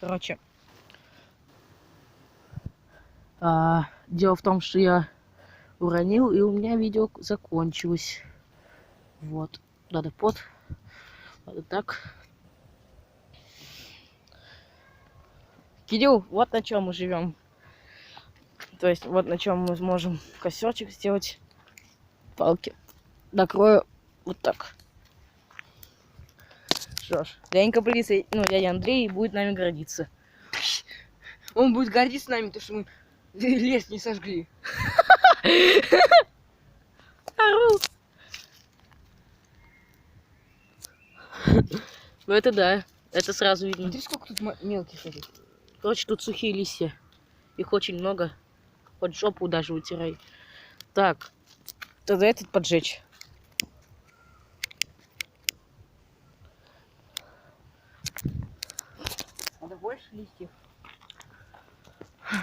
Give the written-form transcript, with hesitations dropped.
Короче, дело в том, что я уронил, и у меня видео закончилось. Вот. Надо надо так. Кирилл, вот на чем мы живем. То есть вот на чем мы сможем косячек сделать. Палки. Накрою вот так. Что ж, дяденька Бориса, ну, дядя Андрей будет нами гордиться. Он будет гордиться нами, потому что мы лес не сожгли. Ну это да, это сразу видно. Смотри, сколько тут мелких этих. Короче, тут сухие листья. Их очень много. Хоть жопу даже вытирай. Так, тогда этот поджечь. Надо больше листьев.